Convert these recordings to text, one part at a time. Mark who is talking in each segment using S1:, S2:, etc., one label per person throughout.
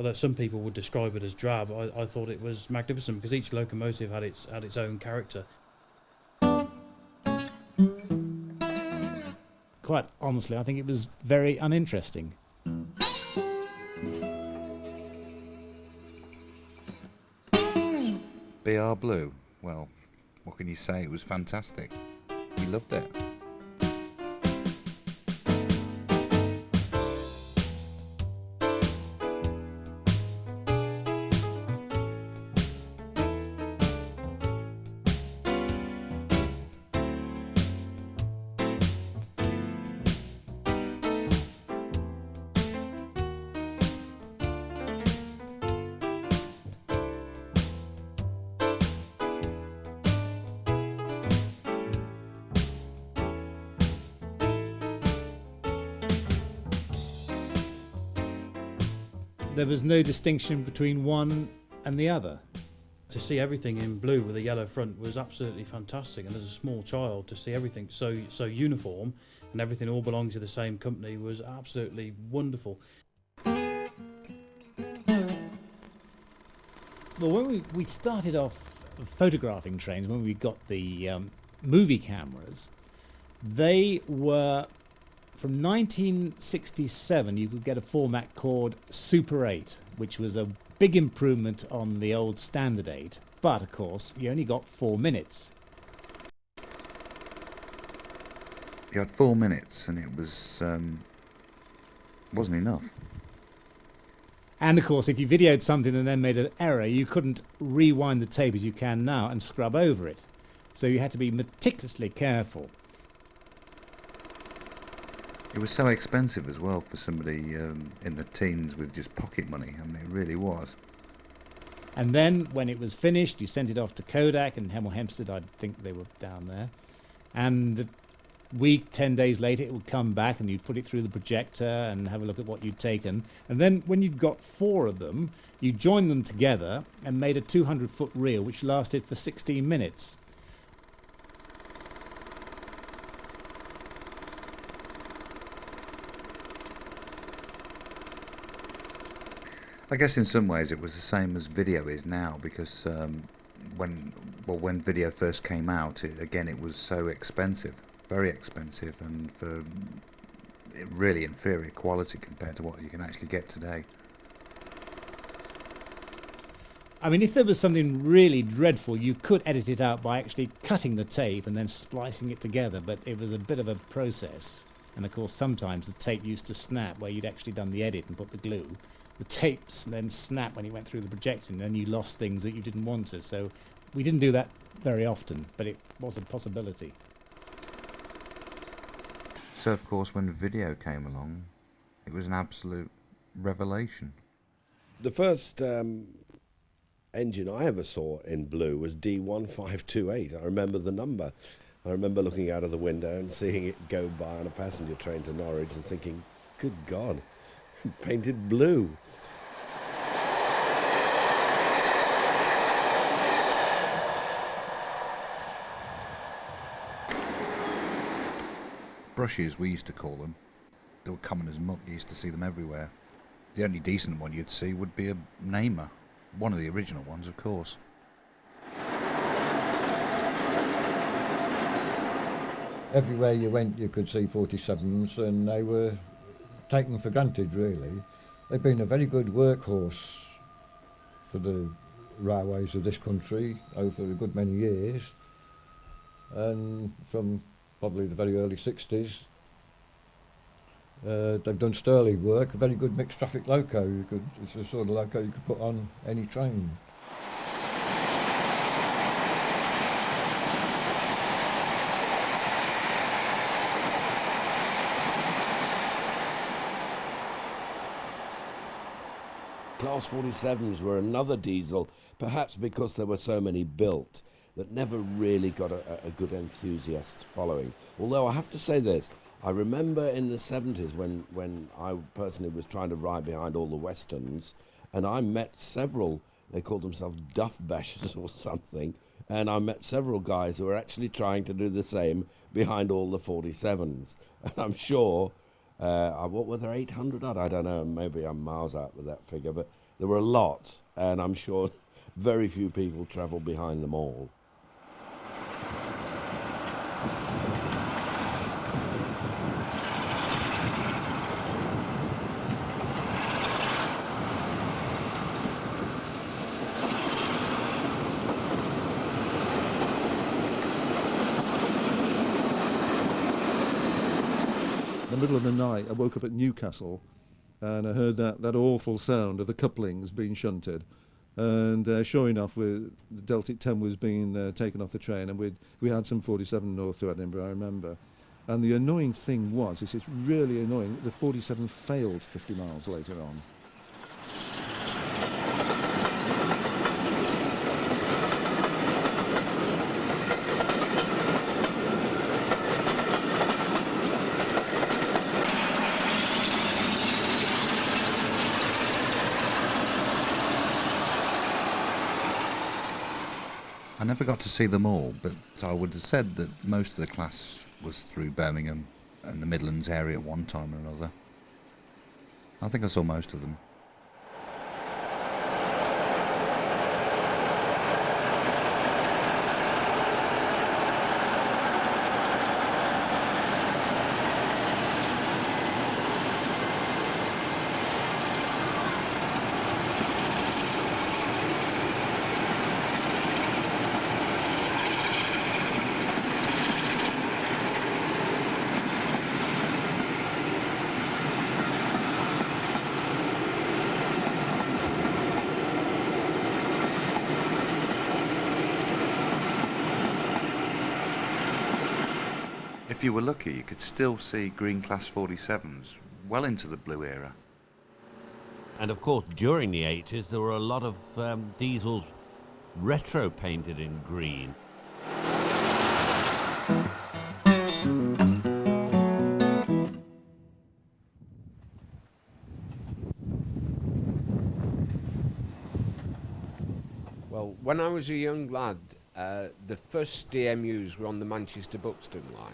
S1: although some people would describe it as drab, I thought it was magnificent because each locomotive had its own character.
S2: Quite honestly, I think it was very uninteresting.
S3: BR Blue, well, what can you say? It was fantastic. We loved it.
S2: There was no distinction between one and the other.
S1: To see everything in blue with a yellow front was absolutely fantastic, and as a small child to see everything so uniform and everything all belonging to the same company was absolutely wonderful.
S2: Well, when we started off photographing trains, when we got the movie cameras, they were, from 1967, you could get a format called Super 8, which was a big improvement on the old Standard 8. But, of course, you only got 4 minutes.
S3: You had 4 minutes, and it was wasn't enough.
S2: And, of course, if you videoed something and then made an error, you couldn't rewind the tape as you can now and scrub over it. So you had to be meticulously careful.
S3: It was so expensive as well for somebody in the teens with just pocket money. I mean, it really was.
S2: And then, when it was finished, you sent it off to Kodak and Hemel Hempstead, I think they were down there. And a week, 10 days later, it would come back and you'd put it through the projector and have a look at what you'd taken. And then, when you'd got 4 of them, you joined them together and made a 200-foot reel, which lasted for 16 minutes.
S3: I guess in some ways it was the same as video is now, because when video first came out, it was so expensive, very expensive, and for really inferior quality compared to what you can actually get today.
S2: I mean, if there was something really dreadful, you could edit it out by actually cutting the tape and then splicing it together, but it was a bit of a process. And of course, sometimes the tape used to snap where you'd actually done the edit and put the glue. The tapes then snapped when you went through the projection, and then you lost things that you didn't want to. So we didn't do that very often, but it was a possibility.
S3: So of course when video came along, it was an absolute revelation.
S4: The first engine I ever saw in blue was D1528. I remember the number. I remember looking out of the window and seeing it go by on a passenger train to Norwich and thinking, good God, painted blue.
S3: Brushes, we used to call them. They were common as muck. You used to see them everywhere. The only decent one you'd see would be a Namer. One of the original ones, of course.
S5: Everywhere you went you could see 47s, and they were taken for granted, really. They've been a very good workhorse for the railways of this country over a good many years, and from probably the very early 60s they've done sterling work, a very good mixed traffic loco. It's the sort of loco you could put on any train.
S4: Class 47s were another diesel, perhaps because there were so many built, that never really got a good enthusiast following. Although I have to say this, I remember in the 70s when I personally was trying to ride behind all the westerns, and I met several, they called themselves duff bashers or something, and I met several guys who were actually trying to do the same behind all the 47s. And I'm sure, what were there, 800 odd? I don't know, maybe I'm miles out with that figure, but There were a lot, and I'm sure very few people travel behind them all.
S6: In the middle of the night, I woke up at Newcastle and I heard that awful sound of the couplings being shunted. And sure enough, the Deltic 10 was being taken off the train, and we had some 47 north to Edinburgh, I remember. And the annoying thing was, it's really annoying, the 47 failed 50 miles later on.
S3: I never got to see them all, but I would have said that most of the class was through Birmingham and the Midlands area at one time or another. I think I saw most of them. If you were lucky, you could still see green class 47s well into the blue era.
S7: And of course, during the 80s, there were a lot of diesels retro painted in green.
S8: Well, when I was a young lad, the first DMUs were on the Manchester-Buxton line.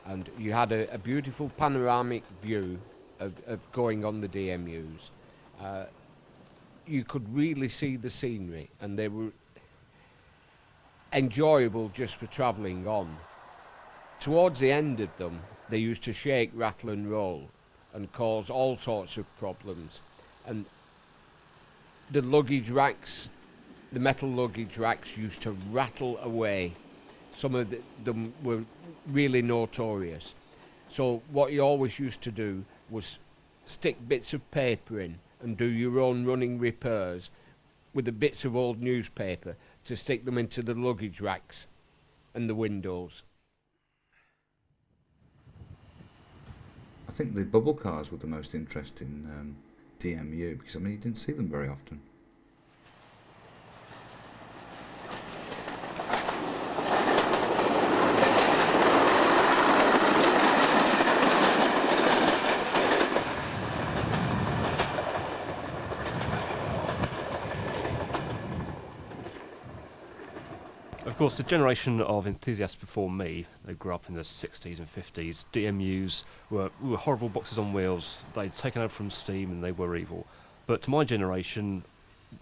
S8: And you had a beautiful panoramic view of going on the DMUs. You could really see the scenery, and they were enjoyable just for travelling on. Towards the end of them, they used to shake, rattle and roll and cause all sorts of problems. And the luggage racks, the metal luggage racks used to rattle away. Some of them were really notorious. So what you always used to do was stick bits of paper in and do your own running repairs with the bits of old newspaper to stick them into the luggage racks and the windows.
S3: I think the bubble cars were the most interesting DMU, because I mean you didn't see them very often.
S9: Of course, the generation of enthusiasts before me, they grew up in the 60s and 50s. DMUs were horrible boxes on wheels. They'd taken over from steam and they were evil. But to my generation,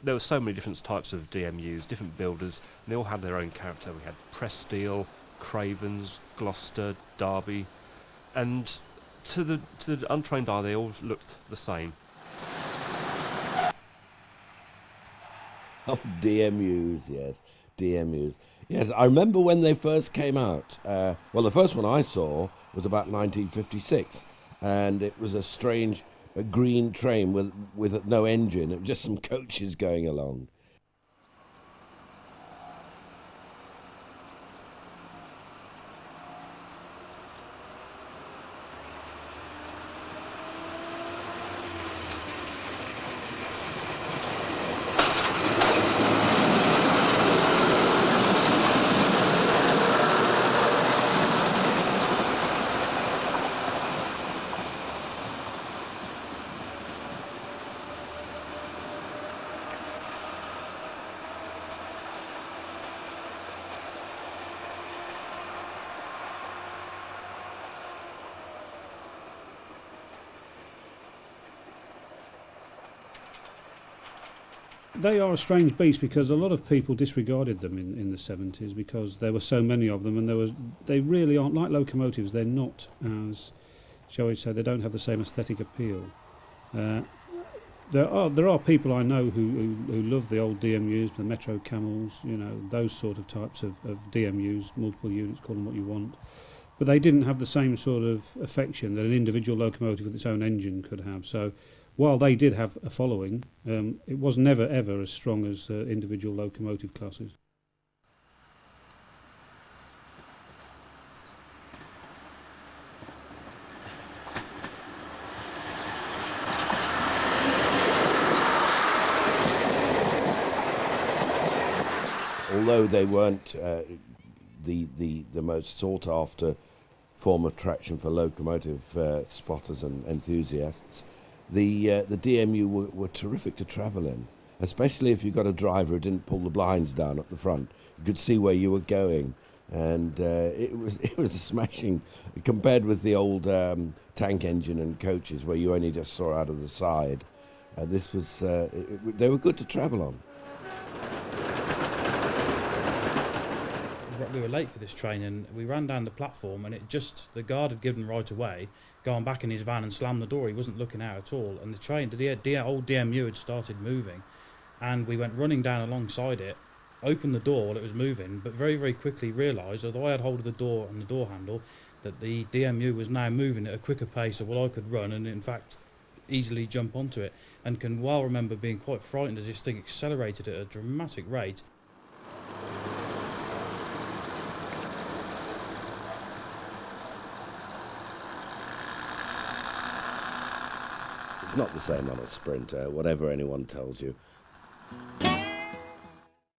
S9: there were so many different types of DMUs, different builders, and they all had their own character. We had Press Steel, Cravens, Gloucester, Derby, and to the untrained eye, they all looked the same.
S4: Oh, DMUs, yes, DMUs. Yes, I remember when they first came out. Well, the first one I saw was about 1956, and it was a strange green train with no engine. It was just some coaches going along.
S10: they are a strange beast because a lot of people disregarded them in the 70s because there were so many of them, and they really aren't like locomotives. They're not as, shall we say, they don't have the same aesthetic appeal. There are people I know who love the old DMUs, the Metro Camels, you know, those sort of types of DMUs, multiple units, call them what you want. But they didn't have the same sort of affection that an individual locomotive with its own engine could have. So while they did have a following, it was never ever as strong as individual locomotive classes.
S4: Although they weren't the most sought after form of traction for locomotive spotters and enthusiasts, the DMU were terrific to travel in, especially if you got a driver who didn't pull the blinds down at the front. You could see where you were going, and it was a smashing compared with the old tank engine and coaches where you only just saw out of the side. This was they were good to travel on.
S1: We were late for this train and we ran down the platform, and the guard had given right away, gone back in his van and slammed the door. He wasn't looking out at all, and the old DMU had started moving, and we went running down alongside it, opened the door while it was moving, but very, very quickly realised, although I had hold of the door and the door handle, that the DMU was now moving at a quicker pace of what I could run, and in fact easily jump onto it, and can well remember being quite frightened as this thing accelerated at a dramatic rate.
S4: It's not the same on a Sprinter, whatever anyone tells you.